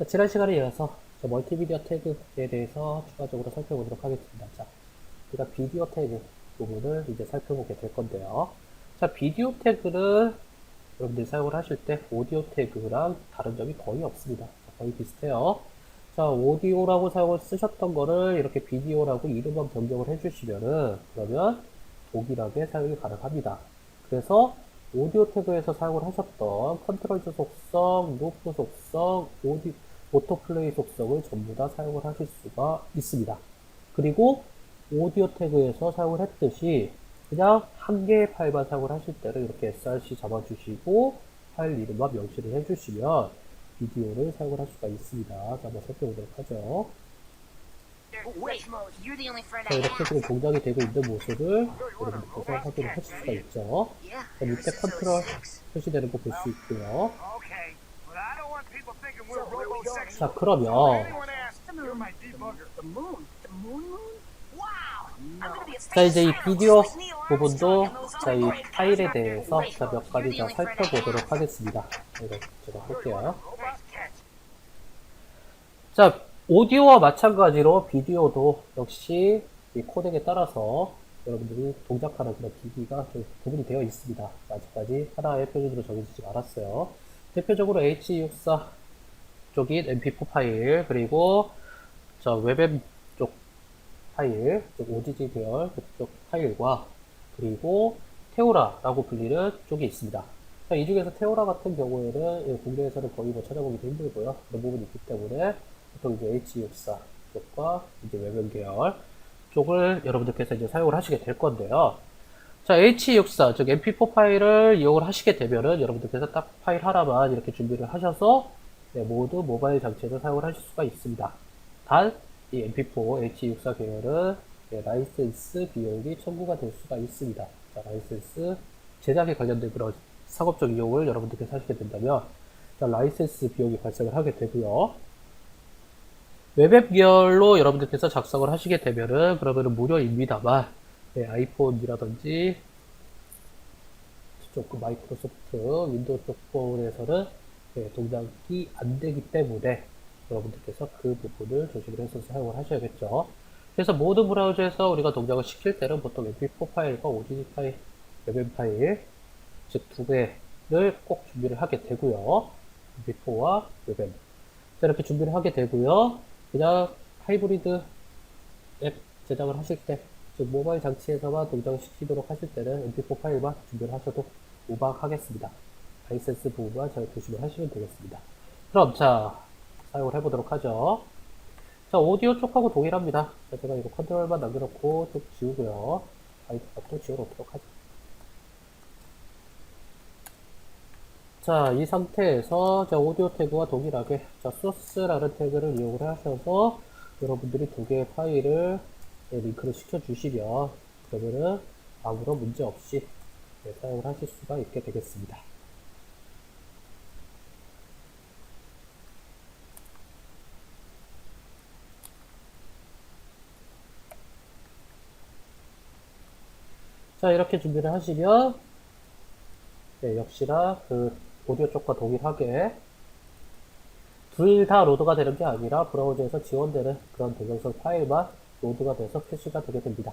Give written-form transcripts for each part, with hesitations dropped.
자, 지난 시간에 이어서 멀티미디어 태그에 대해서 추가적으로 살펴보도록 하겠습니다. 자, 우리가 비디오 태그 부분을 이제 살펴보게 될 건데요. 자, 비디오 태그를 여러분들이 사용을 하실 때 오디오 태그랑 다른 점이 거의 없습니다. 거의 비슷해요. 자, 오디오라고 사용을 쓰셨던 거를 이렇게 비디오라고 이름만 변경을 해주시면은 그러면 동일하게 사용이 가능합니다. 그래서 오디오 태그에서 사용을 하셨던 컨트롤 속성, 루프 속성, 오토플레이 속성을 전부 다 사용을 하실 수가 있습니다. 그리고 오디오 태그에서 사용을 했듯이 그냥 한 개의 파일만 사용을 하실 때는 이렇게 src 잡아주시고 파일 이름만 명시를 해주시면 비디오를 사용을 할 수가 있습니다. 자, 한번 살펴보도록 하죠. 자, 이렇게 지금 동작이 되고 있는 모습을 여러분들께서 확인을 하실 수가 있죠. 자, 밑에 컨트롤 표시되는 거 볼 수 있고요. 자, 그러면 자, 이제 이 비디오 부분도 자, 이 파일에 대해서 자, 몇 가지 더 살펴보도록 하겠습니다. 이거 제가 볼게요. 자, 오디오와 마찬가지로 비디오도 역시 이 코덱에 따라서 여러분들이 동작하는 그런 기기가 좀 구분이 되어 있습니다. 아직까지 하나의 표준으로 정해지지 않았어요. 대표적으로 H264 쪽인 MP4 파일, 그리고 저 웹엠 쪽 파일, 즉 OGG 계열 그쪽 파일과 그리고 테오라라고 불리는 쪽이 있습니다. 자, 이 중에서 테오라 같은 경우에는 국내에서는 거의 뭐 찾아보기도 힘들고요. 그런 부분이 있기 때문에 보통 이제 H264 쪽과 이제 웹엠 계열 쪽을 여러분들께서 이제 사용을 하시게 될 건데요. 자, H264, 즉 MP4 파일을 이용을 하시게 되면은 여러분들께서 딱 파일 하나만 이렇게 준비를 하셔서 모두 모바일 장치에서 사용을 하실 수가 있습니다. 단, 이 MP4 H264 계열은 라이센스 비용이 청구가 될 수가 있습니다. 자, 라이센스 제작에 관련된 그런 상업적 이용을 여러분들께서 하시게 된다면 자, 라이센스 비용이 발생을 하게 되고요. 웹앱 계열로 여러분들께서 작성을 하시게 되면은 그러면은 무료입니다만 아이폰이라든지 쪽 마이크로소프트 윈도우 쪽 폰에서는 동작이 안 되기 때문에 여러분들께서 그 부분을 조심을 해서 사용을 하셔야겠죠. 그래서 모든 브라우저에서 우리가 동작을 시킬 때는 보통 mp4 파일과 OGG 파일, 웹앱 파일 즉 두 개를 꼭 준비를 하게 되고요. mp4와 웹앱 자, 이렇게 준비를 하게 되고요. 그냥 하이브리드 앱 제작을 하실 때, 즉 모바일 장치에서만 동작을 시키도록 하실 때는 mp4 파일만 준비를 하셔도 무방하겠습니다. 라이센스 부분만 잘 조심을 하시면 되겠습니다. 그럼 자, 사용을 해보도록 하죠. 자, 오디오 쪽하고 동일합니다. 자, 제가 이거 컨트롤만 남겨놓고 좀 지우고요. 파이프가 또 지워놓도록 하죠. 자, 이 상태에서 자, 오디오 태그와 동일하게 자, 소스라는 태그를 이용을 하셔서 여러분들이 두 개의 파일을 링크를 시켜주시면 그러면은 아무런 문제 없이 사용을 하실 수가 있게 되겠습니다. 자, 이렇게 준비를 하시면 역시나 그 오디오 쪽과 동일하게 둘 다 로드가 되는 게 아니라 브라우저에서 지원되는 그런 동영상 파일만 로드가 돼서 캐시가 되게 됩니다.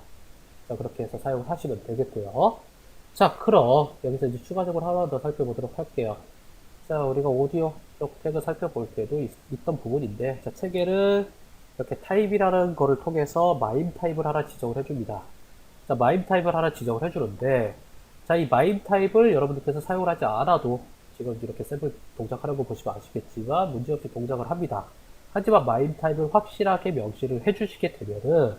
자, 그렇게 해서 사용을 하시면 되겠고요. 자, 그럼 여기서 이제 추가적으로 하나 더 살펴보도록 할게요. 자, 우리가 오디오 쪽 태그 살펴볼 때도 있던 부분인데, 자, 체계를 이렇게 타입이라는 거를 통해서 마임 타입을 하나 지정을 해줍니다. 자, 마임 타입을 하나 지정을 해주는데, 자, 이 마임 타입을 여러분들께서 사용을 하지 않아도 지금 이렇게 샘플 동작하는 거 보시면 아시겠지만 문제없이 동작을 합니다. 하지만 마임 타입을 확실하게 명시를 해주시게 되면은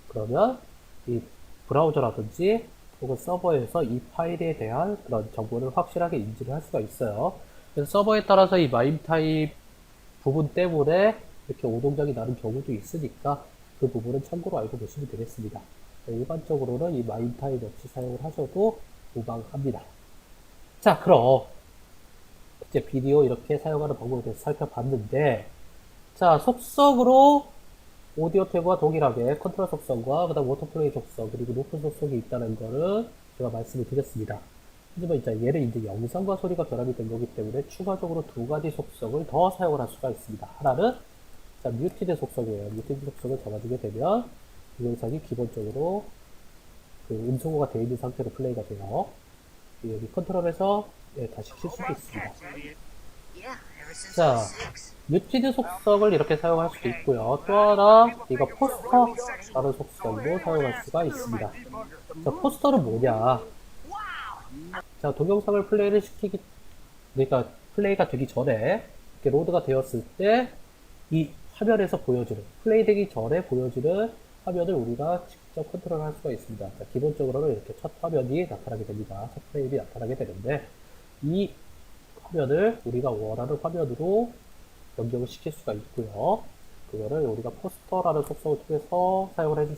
그러면 이 브라우저라든지 혹은 서버에서 이 파일에 대한 그런 정보를 확실하게 인지를 할 수가 있어요. 그래서 서버에 따라서 이 마임 타입 부분 때문에 이렇게 오동작이 나는 경우도 있으니까 그 부분은 참고로 알고 계시면 되겠습니다. 일반적으로는 이 마임 타입 없이 사용을 하셔도 무방합니다. 자, 그럼 이제 비디오 이렇게 사용하는 방법에 대해서 살펴봤는데, 자, 속성으로 오디오 태그와 동일하게 컨트롤 속성과 그 다음 오토플레이 속성 그리고 루프 속성이 있다는 거를 제가 말씀을 드렸습니다. 하지만 이제 얘는 이제 영상과 소리가 결합이 된 거기 때문에 추가적으로 두 가지 속성을 더 사용을 할 수가 있습니다. 하나는 자, 뮤티드 속성이에요. 뮤티드 속성을 잡아주게 되면 이 영상이 기본적으로 그 음성어가 되어 있는 상태로 플레이가 돼요. 여기 컨트롤에서 예, 다시 킬 수도 있습니다. 자, 뮤티드 속성을 이렇게 사용할 수도 있고요. 또 하나, 이거 포스터라는 속성도 사용할 수가 있습니다. 자, 포스터는 뭐냐? 자, 동영상을 플레이를 시키기, 그러니까 플레이가 되기 전에 이렇게 로드가 되었을 때 이 화면에서 보여주는, 플레이 되기 전에 보여주는 화면을 우리가 직접 컨트롤할 수가 있습니다. 자, 기본적으로는 이렇게 첫 화면이 나타나게 됩니다. 첫 프레임이 나타나게 되는데 이 화면을 우리가 원하는 화면으로 변경을 시킬 수가 있고요. 그거를 우리가 포스터라는 속성을 통해서 사용을 해줄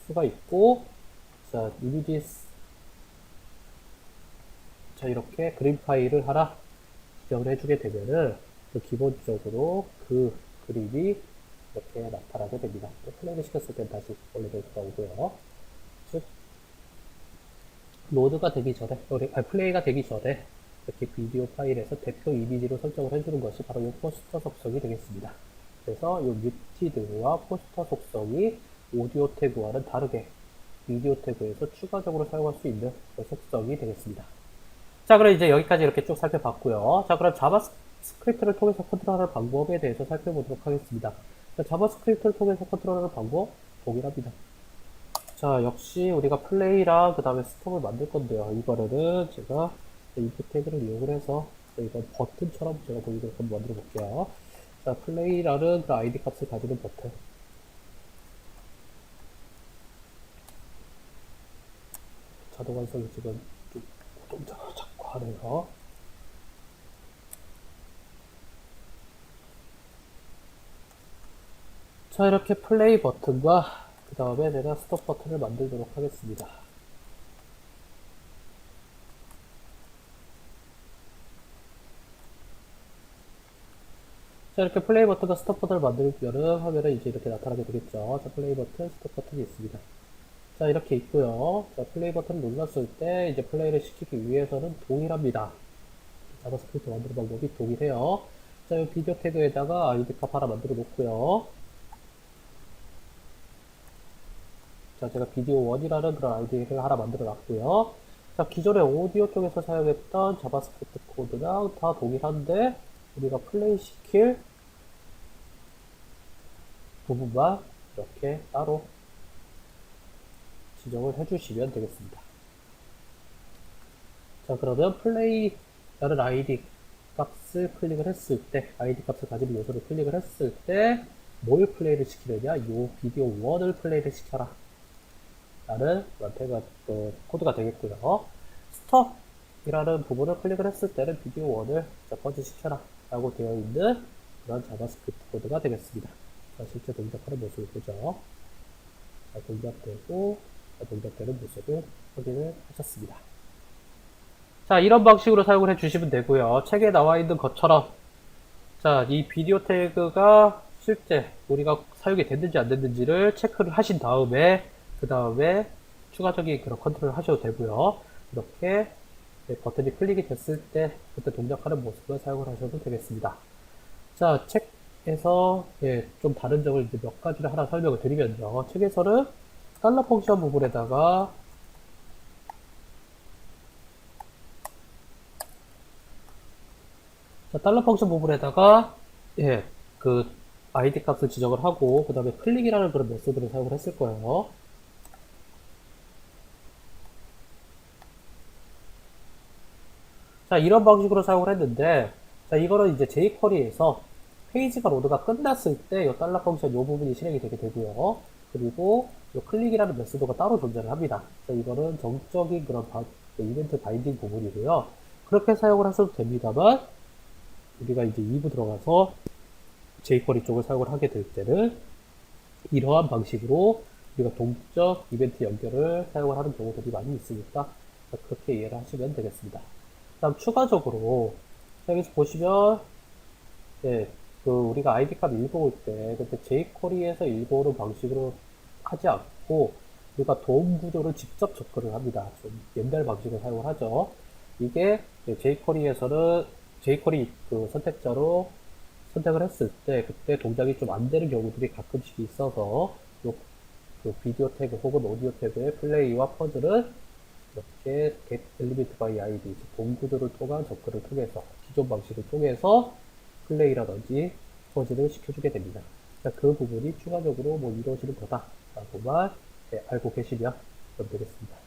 수가 있고, 자, 이미지스, 자, 이렇게 그림 파일을 하나 지정을 해주게 되면은 기본적으로 그 그림이 이렇게 나타나게 됩니다. 플레이를 시켰을 때 다시 원래대로 돌아오고요. 즉, 로드가 되기 전에, 플레이가 되기 전에 이렇게 비디오 파일에서 대표 이미지로 설정을 해주는 것이 바로 이 포스터 속성이 되겠습니다. 그래서 이 뮤티드와 포스터 속성이 오디오 태그와는 다르게 비디오 태그에서 추가적으로 사용할 수 있는 그 속성이 되겠습니다. 자, 그럼 이제 여기까지 이렇게 쭉 살펴봤고요. 자, 그럼 자바스크립트를 통해서 컨트롤하는 방법에 대해서 살펴보도록 하겠습니다. 자, 자바스크립트를 통해서 컨트롤하는 방법 동일합니다. 자, 역시 우리가 플레이랑 그 다음에 스톱을 만들 건데요. 이번에는 제가 인풋 태그를 이용을 해서 이건 버튼처럼 제가 보이게 한번 만들어 볼게요. 자, 플레이라는 그 아이디 값을 가지는 버튼. 자동 완성이 지금 좀 고동작으로 자꾸 하네요. 자, 이렇게 플레이 버튼과 그 다음에 내가 스톱 버튼을 만들도록 하겠습니다. 자, 이렇게 플레이 버튼과 스톱 버튼을 만들면은 화면에 이제 이렇게 나타나게 되겠죠. 자, 플레이 버튼, 스톱 버튼이 있습니다. 자, 이렇게 있고요. 자, 플레이 버튼을 눌렀을 때 이제 플레이를 시키기 위해서는 동일합니다. 자바스크립트 만드는 방법이 동일해요. 자, 이 비디오 태그에다가 아이디 값 하나 만들어 놓고요. 자, 제가 비디오 1이라는 그런 아이디를 하나 만들어 놨고요. 자, 기존의 오디오 쪽에서 사용했던 자바스크립트 코드랑 다 동일한데 우리가 플레이 시킬 부분만 이렇게 따로 지정을 해주시면 되겠습니다. 자, 그러면 플레이라는 아이디 값을 클릭을 했을 때, 아이디 값을 가지는 요소를 클릭을 했을 때, 뭘 플레이를 시키느냐? 요 비디오 1을 플레이를 시켜라. 라는 코드가 되겠고요. 스톱이라는 부분을 클릭을 했을 때는 비디오 1을 퍼지시켜라. 라고 되어 있는 그런 자바스크립트 코드가 되겠습니다. 자, 실제 동작하는 모습을 보죠. 자, 동작되고, 동작되는 모습을 확인을 하셨습니다. 자, 이런 방식으로 사용을 해주시면 되고요. 책에 나와 있는 것처럼 자, 이 비디오 태그가 실제 우리가 사용이 됐는지 안 됐는지를 체크를 하신 다음에 그 다음에 추가적인 그런 컨트롤을 하셔도 되고요. 이렇게 버튼이 클릭이 됐을 때 그때 동작하는 모습을 사용을 하셔도 되겠습니다. 자, 책에서 좀 다른 점을 이제 몇 가지를 하나 설명을 드리면요. 책에서는 달러 펑션 부분에다가 달러 펑션 부분에다가 그 아이디 값을 지정을 하고 그 다음에 클릭이라는 그런 메소드를 사용을 했을 거예요. 자, 이런 방식으로 사용을 했는데 자, 이거는 이제 jQuery에서 페이지가 로드가 끝났을 때 이 달러 펑션 이 부분이 실행이 되게 되고요. 그리고 이 클릭이라는 메소드가 따로 존재를 합니다. 자, 이거는 정적인 그런 이벤트 바인딩 부분이고요. 그렇게 사용을 하셔도 됩니다만 우리가 이제 2부 들어가서 jQuery 쪽을 사용을 하게 될 때는 이러한 방식으로 우리가 동적 이벤트 연결을 사용을 하는 경우들이 많이 있으니까 그렇게 이해를 하시면 되겠습니다. 다음 추가적으로 여기서 보시면 그 우리가 아이디 값 읽어올 때 그때 jQuery에서 읽어오는 방식으로 하지 않고 우리가 도움 구조를 직접 접근을 합니다. 좀 옛날 방식을 사용을 하죠. 이게 jQuery에서는 jQuery 그 선택자로 선택을 했을 때 그때 동작이 좀 안 되는 경우들이 가끔씩 있어서 그 비디오 태그 혹은 오디오 태그의 플레이와 퍼즐을 이렇게 get element by id 동구들을 통한 접근을 통해서 기존 방식을 통해서 플레이라든지 퍼즐을 시켜주게 됩니다. 그 부분이 추가적으로 뭐 이루어지는 거다라고만 알고 계시면 되겠습니다.